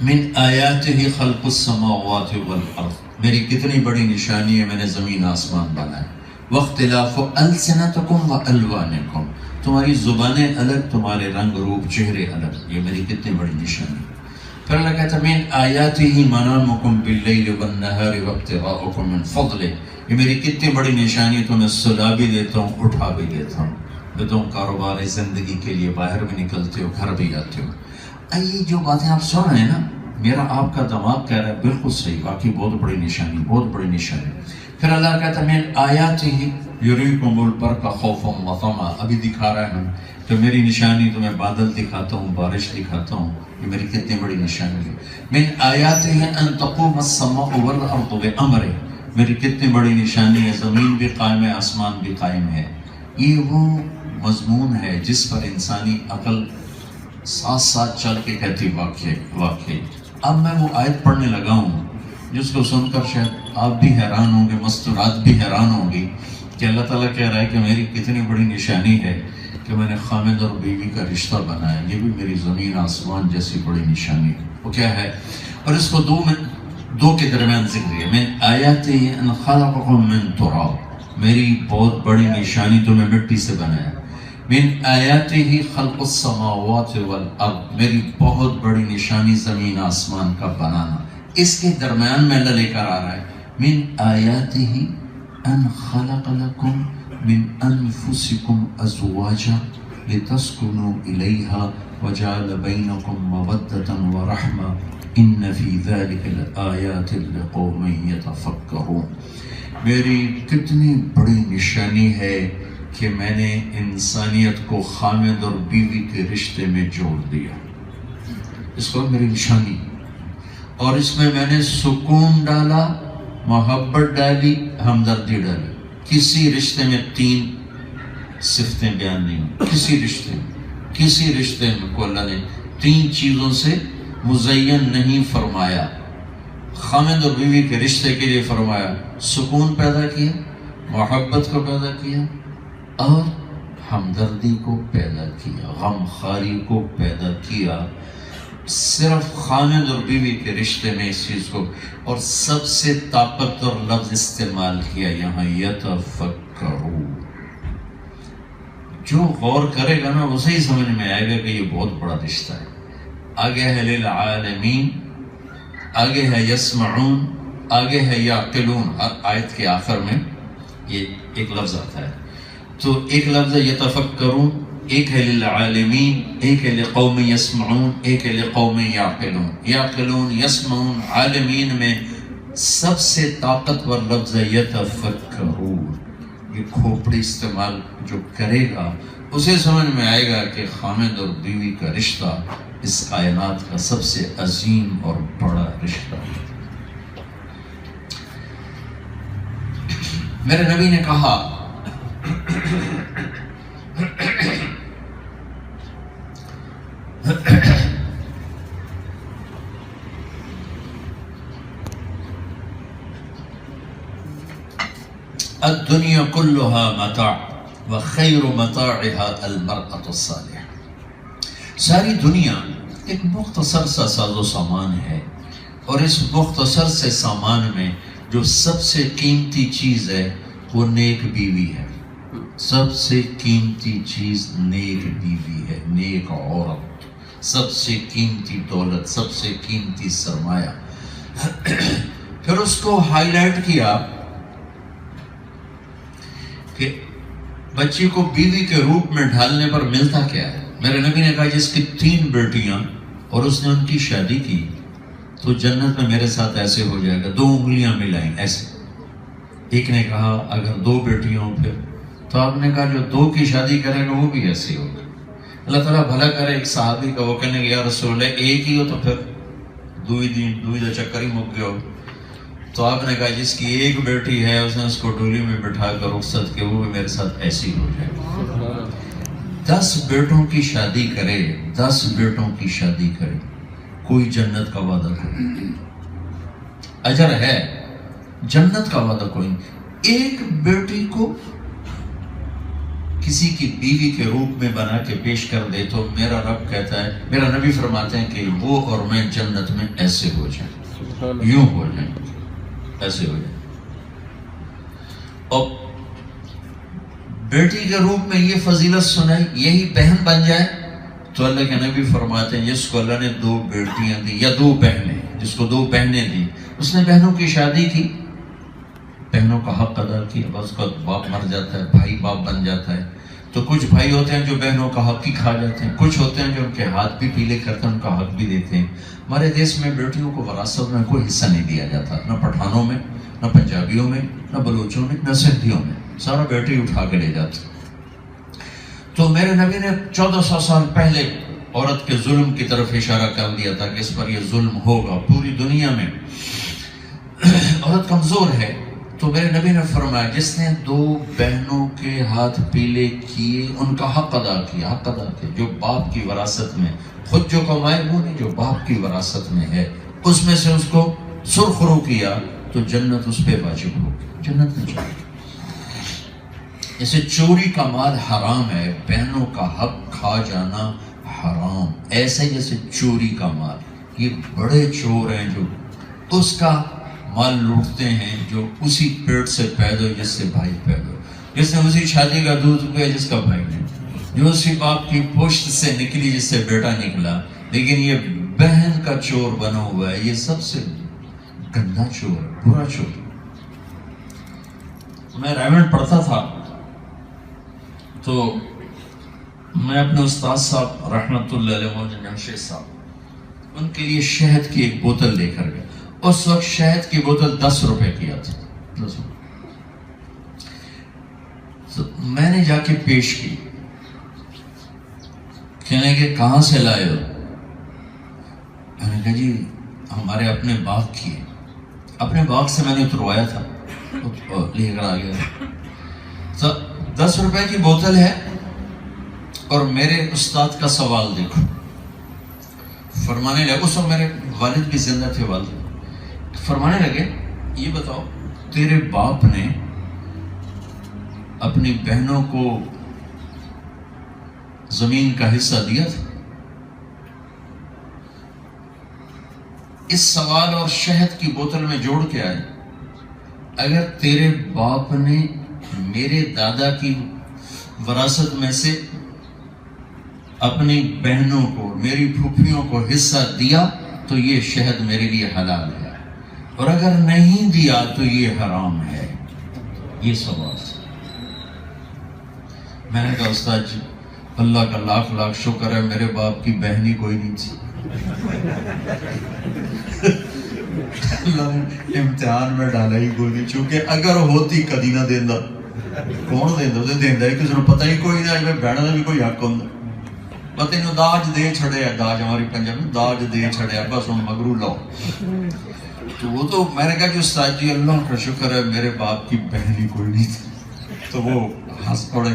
S2: من آیاتہ خلق السماوات والارض, میری کتنی بڑی نشانی ہے, میں نے زمین آسمان بنایا. واختلاف السنتکم والوانکم, تمہاری زبانیں الگ, تمہارے رنگ روپ چہرے الگ, یہ میری کتنی بڑی نشانی. پھر اللہ کہتا ہے من آیاتہ منامکم باللیل والنہار وابتغاؤکم من فضلہ, یہ میری کتنی بڑی نشانی ہے, تمہیں سلا بھی دیتا ہوں, اٹھا بھی دیتا ہوں, میں تم کاروبار زندگی کے لیے باہر بھی نکلتے ہو, گھر بھی آتے ہو. یہ جو باتیں آپ سن رہے ہیں نا, میرا آپ کا دماغ کہہ رہا ہے بالکل صحیح, واقعی بہت بڑی نشانی, بہت بڑی نشانی. پھر اللہ کہتا ہے من آیاتہ یریکم البرق خوفا وطمعا, ابھی دکھا رہا ہے ہم کہ میری نشانی تمہیں بادل دکھاتا ہوں, بارش دکھاتا ہوں, یہ میری کتنی بڑی نشانی ہے. من آیاتہ ان تقوم السماء والارض بامرہ, میری کتنی بڑی نشانی ہے, زمین بھی قائم ہے, آسمان بھی قائم ہے. یہ وہ مضمون ہے جس پر انسانی عقل ساتھ ساتھ چل کے کہتی واقعی. اب میں وہ آیت پڑھنے لگا ہوں جس کو سن کر شاید آپ بھی حیران ہوں گے, مستورات بھی حیران ہوں گی کہ اللہ تعالیٰ کہہ رہا ہے کہ میری کتنی بڑی نشانی ہے کہ میں نے خامد اور بیوی کا رشتہ بنایا, یہ بھی میری زمین آسمان جیسی بڑی نشانی ہے. وہ کیا ہے, اور اس کو دو کے درمیان ذکر ہے. من آیاتہ ان خلقکم من تراب, میری بہت بڑی نشانی تمہیں مٹی سے بنایا. من آیاتہ خلق السماوات والارض, میری بہت بڑی نشانی زمین آسمان کا بنانا. اس کے درمیان میں اللہ لے کر آ رہا ہے من آیاتہ ان خلق لکم من انفسکم ازواجا لتسکنوا الیہا وجعل بینکم مودۃ ورحمہ ان فی ذلک لآیات لقوم یتفکرون. میری کتنی بڑی نشانی ہے کہ میں نے انسانیت کو خامد اور بیوی کے رشتے میں جوڑ دیا. اس کو میری نشانی, اور اس میں نے سکون ڈالا, محبت ڈالی, ہمدردی ڈالی. کسی رشتے میں 3 صفتیں بیان نہیں, کسی رشتے میں کسی رشتے کو اللہ نے 3 چیزوں سے مزین نہیں فرمایا. خامد اور بیوی کے رشتے کے لیے فرمایا سکون پیدا کیا، محبت کو پیدا کیا اور ہمدردی کو پیدا کیا، غم خواری کو پیدا کیا. صرف خامد اور بیوی کے رشتے میں اس چیز کو، اور سب سے طاقتور لفظ استعمال کیا یہاں یتفکروا. جو غور کرے گا نا اسے ہی سمجھ میں آئے گا کہ یہ بہت بڑا رشتہ ہے. آگے ہے للعالمین، آگے ہے یسمعون، آگے ہے یعقلون. آیت کے آخر میں یہ ایک لفظ آتا ہے. تو ایک لفظ ہے یتفکرون، ایک ہے للعالمین، ایک ہے لقوم یسمعون، ایک ہے لقوم یعقلون. یعقلون، یسمعون، عالمین میں سب سے طاقتور لفظ ہے یتفکرون. یہ کھوپڑی استعمال جو کرے گا اسے سمجھ میں آئے گا کہ خامد اور بیوی کا رشتہ اس کائنات کا سب سے عظیم اور بڑا رشتہ ہے. میرے نبی نے کہا الدنیا کلها متاع وخیر متاعها المرأة الصالحة. ساری دنیا ایک مختصر سا ساز و سامان ہے، اور اس مختصر سے سامان میں جو سب سے قیمتی چیز ہے وہ نیک بیوی ہے. سب سے قیمتی چیز نیک بیوی ہے، نیک عورت. سب سے قیمتی دولت، سب سے قیمتی سرمایہ. پھر اس کو ہائی لائٹ کیا کہ بچی کو بیوی کے روپ میں ڈھالنے پر ملتا کیا ہے. میرے نبی نے کہا جس کی 3 بیٹیاں اور اس نے ان کی شادی کی تو جنت میں میرے ساتھ ایسے ہو جائے گا، 2 انگلیاں ملائیں ایسے. ایک نے کہا اگر 2 بیٹیاں ہوں پھر، تو آپ نے کہا جو 2 کی شادی کرے گا وہ بھی ایسے ہوگا. اللہ تعالیٰ بھلا کرے. ایک صحابی کا وہ کہنے کہ یا رسول اللہ ایک ہی ہو تو پھر دوئی دا چکر ہی مک گیا ہو. تو آپ نے کہا جس کی 1 بیٹی ہے اس نے اس کو ڈولی میں بٹھا کر رخصت کے وہ بھی میرے ساتھ ایسی ہو جائے. 10 بیٹوں کی شادی کرے، 10 بیٹوں کی شادی کرے، کوئی جنت کا وعدہ کرے، اجر ہے، جنت کا وعدہ کوئی نہیں. 1 بیٹی کو کسی کی بیوی کے روپ میں بنا کے پیش کر دے تو میرا رب کہتا ہے، میرا نبی فرماتے ہیں کہ وہ اور میں جنت میں ایسے ہو جائیں، یوں ہو جائیں، ایسے ہو جائیں. اور بیٹی کے روپ میں یہ فضیلت سنائی، یہی بہن بن جائے تو اللہ کے نبی فرماتے ہیں جس کو اللہ نے 2 بیٹیاں دی یا 2 بہنیں، جس کو 2 بہنیں دی، اس نے بہنوں کی شادی کی، بہنوں کا حق ادا کیا. بس کا باپ مر جاتا ہے، بھائی باپ بن جاتا ہے. تو کچھ بھائی ہوتے ہیں جو بہنوں کا حق ہی کھا جاتے ہیں، کچھ ہوتے ہیں جو ان کے ہاتھ بھی پیلے کرتے ہیں، ان کا حق بھی دیتے ہیں. ہمارے دیش میں بیٹیوں کو وراثت میں کوئی حصہ نہیں دیا جاتا، نہ پٹھانوں میں، نہ پنجابیوں میں، نہ بلوچوں میں، نہ سندھیوں میں. سارا بیٹی اٹھا کے لے جاتے. تو میرے نبی نے 1400 سال پہلے عورت کے ظلم کی طرف اشارہ کر دیا تھا کہ اس پر یہ ظلم ہوگا پوری دنیا میں. عورت کمزور ہے. تو میرے نبی نے فرمایا جس نے 2 بہنوں کے ہاتھ پیلے کیے ان کا حق ادا کیا، حق ادا کیا. جو باپ کی وراثت میں، خود جو کمائے وہ نہیں، جو باپ کی وراثت میں ہے اس میں سے اس کو سرخرو کیا تو جنت اس پہ واجب ہوگی، جنت میں جائے. جیسے چوری کا مال حرام ہے، بہنوں کا حق کھا جانا حرام، ایسے جیسے چوری کا مال، یہ بڑے چور ہیں جو اس کا مال لوٹتے ہیں جو اسی پیٹ سے پیدا ہو جس سے بھائی پیدا ہو، جس نے اسی چھاتی کا دودھ پیا جس کا بھائی نہیں، جو اسی باپ کی پشت سے نکلی جس سے بیٹا نکلا. لیکن یہ بہن کا چور بنا ہوا ہے، یہ سب سے گندا چور ہے، برا چور. میں رائمنڈ پڑھتا تھا تو میں اپنے استاد صاحب رحمۃ اللہ علیہ مولانا جمشید صاحب ان کے لیے شہد کی ایک بوتل لے کر گیا. اس وقت شہد کی بوتل 10 روپے کی آتی. تو میں نے جا کے پیش کی، کہنے کہ کہاں سے لائے ہو؟ میں نے کہا جی ہمارے اپنے باغ کی ہے. اپنے باغ سے میں نے اتروایا تھا، لے کر آ گیا. تو 10 روپے کی بوتل ہے اور میرے استاد کا سوال دیکھو، فرمانے لگے، اس وقت میرے والد بھی زندہ تھے، والد فرمانے لگے یہ بتاؤ تیرے باپ نے اپنی بہنوں کو زمین کا حصہ دیا تھا؟ اس سوال اور شہد کی بوتل میں جوڑ کے آئے، اگر تیرے باپ نے میرے دادا کی وراثت میں سے اپنی بہنوں کو، میری پھوپھیوں کو حصہ دیا تو یہ شہد میرے لیے حلال ہے، اور اگر نہیں دیا تو یہ حرام ہے۔ یہ سوال میں نے کہا استاد جی اللہ کا لاکھ لاکھ شکر ہے میرے باپ کی بہن ہی کوئی نہیں تھی، اللہ نے امتحان میں ڈالا ہی کوئی نہیں، چونکہ اگر ہوتی کدی نہ دینا، کون دینا دینا ہے، کسی نے پتہ ہی کوئی نہ، میں بہن کا بھی کوئی حق ہوتا، پتہ نہیں داج دے چھڑے، داج ہماری پنجاب میں داج دے چھڑے، بس ہوں مگرو لو۔ تو وہ تو میں نے کہا کہ استاد جی اللہ کا شکر ہے میرے باپ کی بہن ہی کوئی نہیں تھی، تو وہ ہنس پڑے،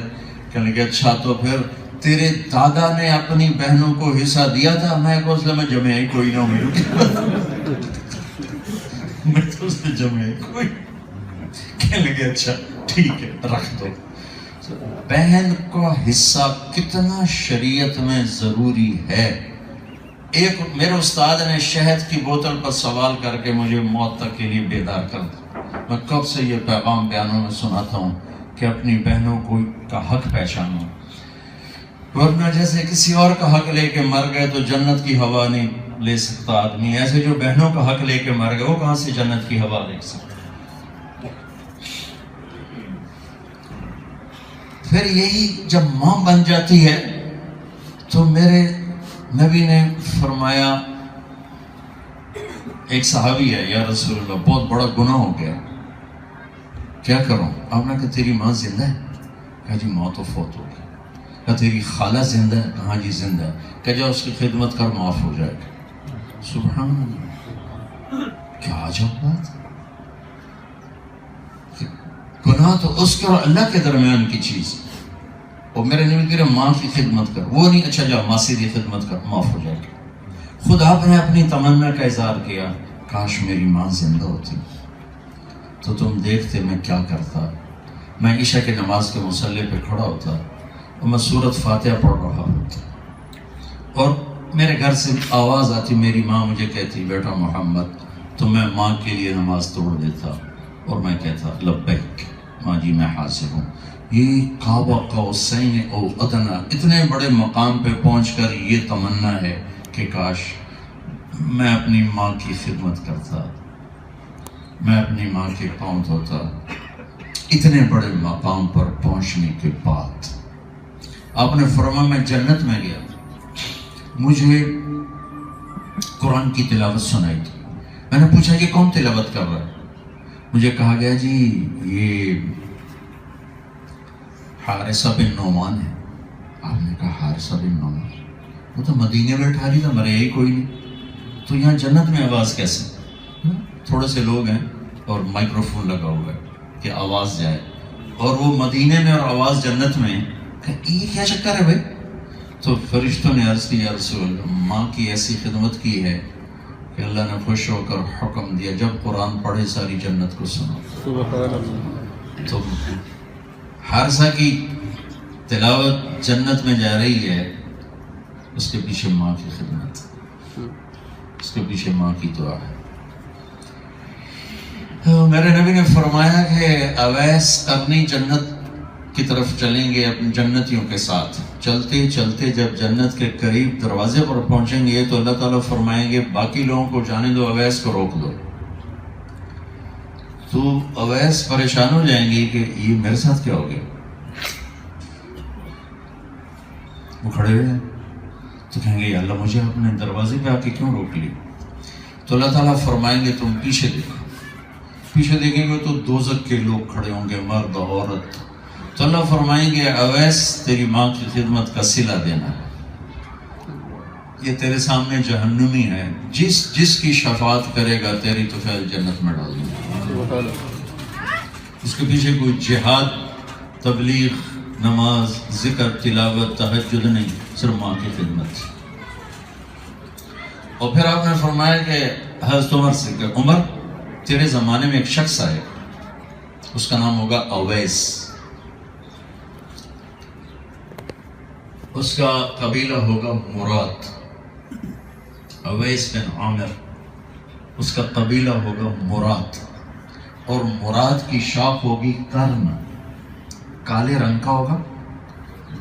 S2: کہنے کہ اچھا تو پھر تیرے دادا نے اپنی بہنوں کو حصہ دیا تھا؟ میں کو اس میں جمع ہی کوئی نہ ہوں، میں تو اس میں جمع ہی کوئی، کہنے لگے اچھا ٹھیک ہے رکھ دو۔ بہن کا حصہ کتنا شریعت میں ضروری ہے۔ ایک میرے استاد نے شہد کی بوتل پر سوال کر کے مجھے موت تک کے لیے بیدار کر دیا۔ میں کب سے یہ پیغام بیانوں میں سناتا ہوں کہ اپنی بہنوں کو کا حق پہچانو، ورنہ جیسے کسی اور کا حق لے کے مر گئے تو جنت کی ہوا نہیں لے سکتا آدمی، ایسے جو بہنوں کا حق لے کے مر گئے وہ کہاں سے جنت کی ہوا لے سکتا۔ پھر یہی جب ماں بن جاتی ہے تو میرے نبی نے فرمایا، ایک صحابی ہے یا رسول اللہ بہت بڑا گناہ ہو گیا، کیا کروں؟ آپ نے کہا تیری ماں زندہ ہے؟ کہا جی ماں تو فوت ہو گئی۔ کہا تیری خالہ زندہ ہے؟ کہا جی زندہ ہے۔ کہا جا اس کی خدمت کر معاف ہو جائے گا۔ سبحان اللہ، کیا عجب بات، گناہ تو اس کے اور اللہ کے درمیان کی چیز، اور میرے نبی کہہ رہے ماں کی خدمت کر، وہ نہیں اچھا جا ماں کی خدمت کر معاف ہو جائے گا۔ خود آپ نے اپنی تمنا کا اظہار کیا، کاش میری ماں زندہ ہوتی تو تم دیکھتے میں کیا کرتا۔ میں عشاء کی نماز کے مصلی پہ کھڑا ہوتا اور میں سورۃ فاتحہ پڑھ رہا ہوتا، اور میرے گھر سے آواز آتی، میری ماں مجھے کہتی بیٹا محمد، تو میں ماں کے لیے نماز توڑ دیتا اور میں کہتا لبیک ماں جی میں حاضر ہوں۔ یہ کعبہ قوسین او ادنا، اتنے بڑے مقام پہ پہنچ کر یہ تمنا ہے کہ کاش میں اپنی ماں کی خدمت کرتا، میں اپنی ماں کے پاؤں دھوتا۔ اتنے بڑے مقام پر پہنچنے کے بعد آپ نے فرمایا میں جنت میں گیا، مجھے قرآن کی تلاوت سنائی تھی، میں نے پوچھا کہ کون تلاوت کر رہا ہے؟ مجھے کہا گیا جی یہ حارثہ بن نعمان ہے۔ آپ نے کہا حارثہ بن نعمان، وہ تو مدینے میں ٹھہری تھا، مرے ہی کوئی نہیں، تو یہاں جنت میں آواز کیسے؟ تھوڑے سے لوگ ہیں اور مائکرو فون لگا ہوا ہے کہ آواز جائے، اور وہ مدینے میں اور آواز جنت میں، یہ کیا چکر ہے بھائی؟ تو فرشتوں نے عرض کی یا رسول اللہ ماں کی ایسی خدمت کی ہے کہ اللہ نے خوش ہو کر حکم دیا جب قرآن پڑھے ساری جنت کو سنو۔ تو حارثہ کی تلاوت جنت میں جا رہی ہے، اس کے پیچھے ماں کی خدمت، اس کے پیچھے ماں کی دعا ہے۔ میرے نبی نے فرمایا کہ اویس اپنی جنت کی طرف چلیں گے اپنی جنتیوں کے ساتھ، چلتے چلتے جب جنت کے قریب دروازے پر پہنچیں گے تو اللہ تعالیٰ فرمائیں گے باقی لوگوں کو جانے دو، اویس کو روک دو۔ تو اویس پریشان ہو جائیں گے کہ یہ میرے ساتھ کیا ہو گیا، وہ کھڑے ہوئے ہیں تو کہیں گے اللہ مجھے اپنے دروازے پہ آ کے کیوں روک لی؟ تو اللہ تعالیٰ فرمائیں گے تم پیچھے دیکھو، پیچھے دیکھیں گے تو دوزخ کے لوگ کھڑے ہوں گے، مرد عورت۔ تو اللہ فرمائیں گے اویس تیری ماں کی خدمت کا صلہ دینا ہے، یہ تیرے سامنے جہنمی ہے، جس کی شفاعت کرے گا تیری تو خیر جنت میں ڈال دوں گا۔ اس کے پیچھے کوئی جہاد، تبلیغ، نماز، ذکر، تلاوت، تہجد نہیں، صرف ماں کی خدمت. اور پھر آپ نے فرمایا کہ حضرت عمر سے کہ عمر تیرے زمانے میں ایک شخص آئے، اس کا نام ہوگا اویس، اس کا قبیلہ ہوگا مراد. اویس بن عامر، اس کا قبیلہ ہوگا مراد، اور مراد کی شاخ ہوگی کرن، کالے رنگ کا ہوگا،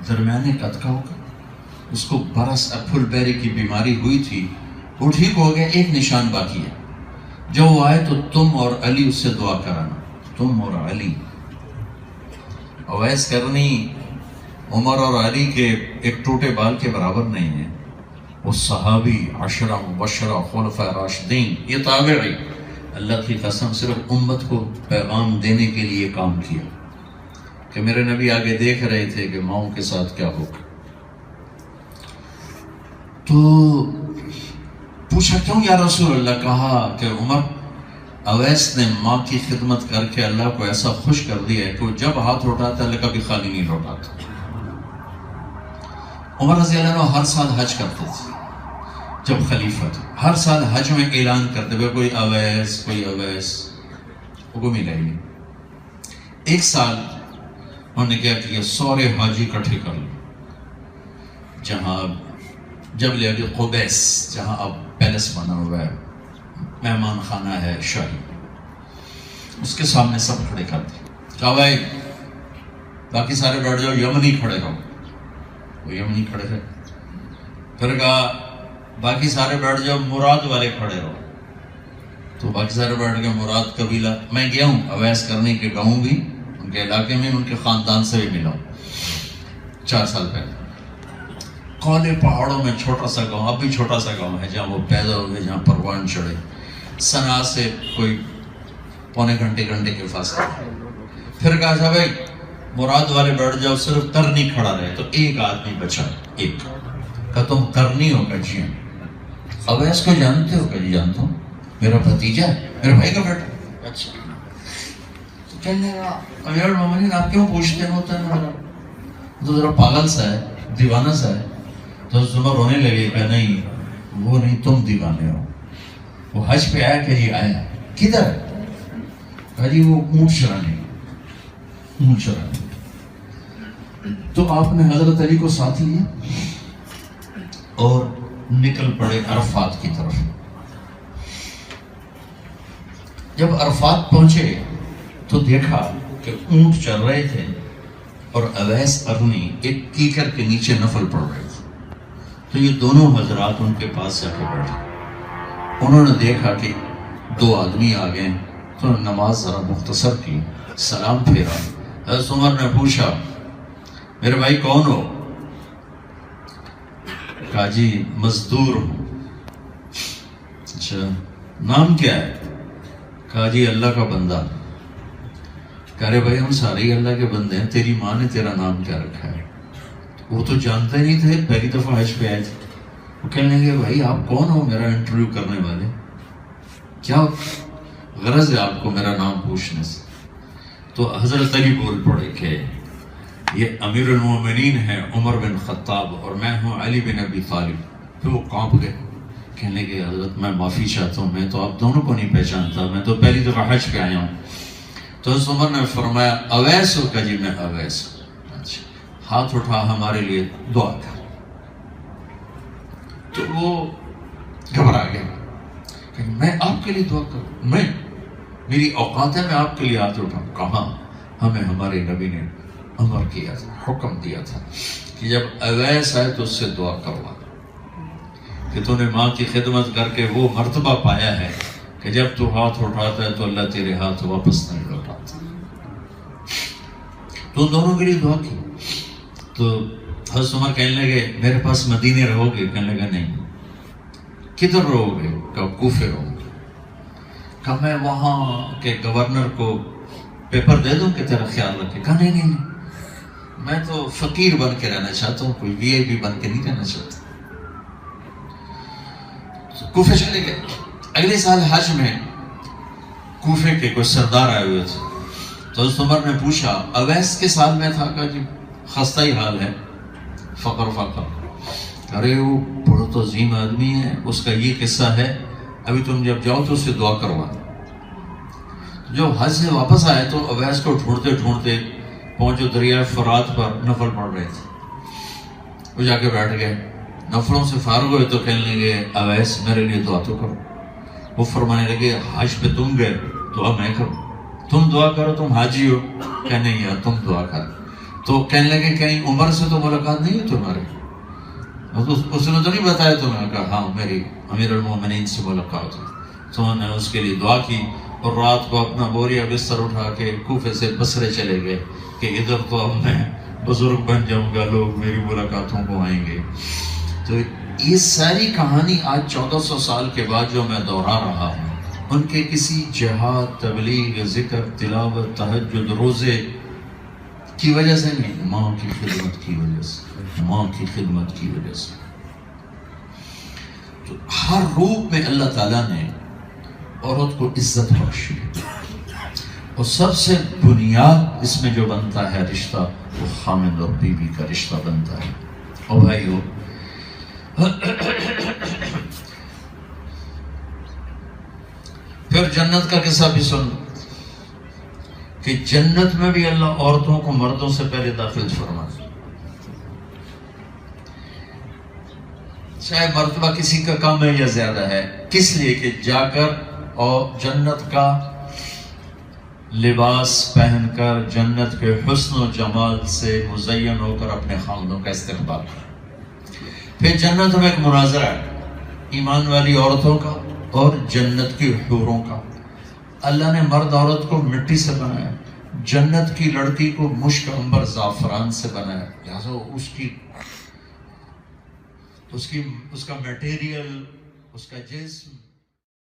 S2: درمیانے قد کا ہوگا. اس کو برس پھل بیری کی بیماری ہوئی تھی، وہ ٹھیک ہو گیا، ایک نشان باقی ہے. جب وہ آئے تو تم اور علی اس سے دعا کرانا، تم اور علی. اویس کرنی عمر اور علی کے ایک ٹوٹے بال کے برابر نہیں ہے. وہ صحابی، عشرہ مبشرہ، خلفاء راشدین، یہ تابعی، اللہ کی قسم صرف امت کو پیغام دینے کے لیے کام کیا کہ میرے نبی آگے دیکھ رہے تھے کہ ماؤں کے ساتھ کیا ہوگا. تو پوچھا کیوں یا رسول اللہ؟ کہا کہ عمر اویس نے ماں کی خدمت کر کے اللہ کو ایسا خوش کر دیا ہے کہ وہ جب ہاتھ اٹھاتا ہے اللہ کبھی خالی نہیں لوٹاتا. عمر رضی اللہ عنہ ہر سال حج کرتے تھے جب خلیفہ تھے، ہر سال حج میں اعلان کرتے ہوئے کوئی اویس کوئی اویس، وہ کو ملا ہی نہیں. ایک سال انہوں نے کیا کیا، سورے حاجی اکٹھے کر لو جہاں جبل ابی قبیس، جہاں اب پیلس بنا ہوا ہے، مہمان خانہ ہے شاہی، اس کے سامنے سب کھڑے کر دے. کہا بھائی باقی سارے بیٹھ جاؤ، یمنی کھڑے رہو. وہ یمنی کھڑے رہے. پھر کہا باقی سارے بیٹھ جاؤ، مراد والے کھڑے رہو. تو باقی سارے بیٹھ گئے. مراد قبیلہ، میں گیا ہوں اویس کرنے کے گاؤں بھی، ان کے علاقے میں، ان کے خاندان سے بھی ملا ہوں 4 سال پہلے. کالے پہاڑوں میں چھوٹا سا گاؤں، اب بھی چھوٹا سا گاؤں ہے جہاں وہ پیدا ہوئے، جہاں پروان چڑھے. صنعا سے کوئی پونے گھنٹے کے فاصلے. پھر کہا تھا بھائی مراد والے بیٹھ جاؤ، صرف کرنی کھڑا رہے. تو ایک آدمی بچا، ایک. کہا تم کرنی ہو؟ کہ جی. اویس کو جانتے ہو؟ کہ جی جانتا ہوں، میرا بھتیجا ہے، میرے بھائی کا بیٹا. اچھا. تو کہنے لگا امیر المومنین آپ کیوں پوچھتے ہوتا ہے؟ تو ذرا پاگل سا ہے، دیوانہ سا ہے. تو عمر رونے لگے کہ نہیں وہ نہیں، تم دیوانے ہو. وہ حج پہ آیا کہ جی آیا. کدھر؟ کہا جی وہ اونٹ چرانے. اونٹ چرانے. تو آپ نے حضرت علی کو ساتھ لیا اور نکل پڑے عرفات کی طرف. جب عرفات پہنچے تو دیکھا کہ اونٹ چل رہے تھے اور اویس قرنی ایک کیکر کے نیچے نفل پڑھ رہے تھے. تو یہ دونوں حضرات ان کے پاس جا کے بیٹھے. انہوں نے دیکھا کہ 2 آدمی آ گئے تو نماز ذرا مختصر کی، سلام پھیرا. حضرت عمر نے پوچھا میرے بھائی کون ہو؟ کہا جی مزدور ہوں. اچھا نام کیا ہے؟ کہا جی اللہ کا بندہ. کہہ رہے بھائی ہم سارے ہی اللہ کے بندے ہیں، تیری ماں نے تیرا نام کیا رکھا ہے؟ وہ تو جانتے نہیں تھے، پہلی دفعہ حج پہ آئے تھے. وہ کہنے لگے بھائی آپ کون ہو میرا انٹرویو کرنے والے؟ کیا غرض ہے آپ کو میرا نام پوچھنے سے؟ تو حضرت علی بول پڑے کہ یہ امیر المومنین ہیں عمر بن خطاب اور میں ہوں علی بن ابی طالب. پھر وہ کانپ گئے، کہنے لگے حضرت میں معافی چاہتا ہوں، میں تو آپ دونوں کو نہیں پہچانتا، میں تو پہلی دفعہ حج پہ آیا ہوں. تو حضرت عمر نے فرمایا اویس ہو؟ کہ جی میں اویس ہوں. اچھا ہاتھ اٹھا ہمارے لیے دعا کر. تو وہ گھبرا گیا کہ میں آپ کے لیے دعا کروں؟ میں میری اوقات ہے میں آپ کے لیے ہاتھ اٹھاؤں؟ کہاں، ہمیں ہمارے نبی نے امر کیا تھا، حکم دیا تھا کہ جب اویس آئے تو اس سے دعا کروا کہ تو نے ماں کی خدمت کر کے وہ مرتبہ پایا ہے کہ جب تو ہاتھ اٹھاتا ہے تو اللہ تیرے ہاتھ واپس نہیں لوٹاتا. تو دونوں کے لیے دعا کی. تو حضرت عمر کہنے لگے میرے پاس مدینے رہو گے؟ کہنے لگا نہیں. کدھر رہو گے؟ کہا کوفے رہو گے. کہا میں وہاں کے گورنر کو پیپر دے دوں کہ تیرا خیال رکھے؟ کہا نہیں نہیں نہیں، میں تو فقیر بن کے رہنا چاہتا ہوں، کوئی وی آئی پی بن کے نہیں رہنا چاہتا. کوفے چلے گئے. اگلے سال حج میں کوفے کے کوئی سردار آئے ہوئے تھے. تو حضرت عمر نے پوچھا اویس کے سال میں تھا؟ کہا جی خستہ ہی حال ہے، فقر، ارے وہ بڑا تو عظیم آدمی ہے، اس کا یہ قصہ ہے، ابھی تم جب جاؤ تو اس سے دعا کروا۔ جو حج سے واپس آئے تو اویس کو ڈھونڈتے ڈھونڈتے پہنچو دریائے فرات پر، نفل پڑھ رہے تھے، وہ جا کے بیٹھ گئے، نفلوں سے فارغ ہوئے تو کہنے لگے اویس میرے لیے دعا تو کرو۔ وہ فرمانے لگے حج پہ تم گئے، دعا میں کروں، تم دعا کرو، تم حاجی ہو، کہ نہیں یار تم دعا کرو۔ تو کہنے لگے کہیں عمر سے تو ملاقات نہیں ہے تمہاری؟ اس نے تو نہیں بتایا تمہیں؟ کہا ہاں میری امیر المومنین سے ملاقات ہوئی۔ تو انہوں نے اس کے لیے دعا کی اور رات کو اپنا بوریا بستر اٹھا کے کوفے سے بصرے چلے گئے کہ ادھر تو اب میں بزرگ بن جاؤں گا، لوگ میری ملاقاتوں کو آئیں گے۔ تو یہ ساری کہانی آج 1400 سال کے بعد جو میں دہرا رہا ہوں، ان کے کسی جہاد، تبلیغ، ذکر، تلاوت، تہجد، روزے کی وجہ سے نہیں، ماں کی خدمت کی وجہ سے، ماں کی خدمت کی وجہ سے۔ تو ہر روپ میں اللہ تعالیٰ نے عورت کو عزت بخشی ہے، اور سب سے بنیاد اس میں جو بنتا ہے رشتہ، وہ خامند اور بیوی کا رشتہ بنتا ہے۔ اور بھائیو، پھر جنت کا قصہ بھی سن کہ جنت میں بھی اللہ عورتوں کو مردوں سے پہلے داخل فرماتا، چاہے مرتبہ کسی کا کم ہے یا زیادہ ہے، کس لیے کہ جا کر اور جنت کا لباس پہن کر، جنت کے حسن و جمال سے مزین ہو کر اپنے خاندوں کا استقبال کریں۔ پھر جنت میں ایک مناظرہ ہے ایمان والی عورتوں کا اور جنت کی حوروں کا۔ اللہ نے مرد عورت کو مٹی سے بنایا، جنت کی لڑکی کو مشک، عنبر، زعفران سے بنایا، لہٰذا اس کا میٹیریل، اس کا جسم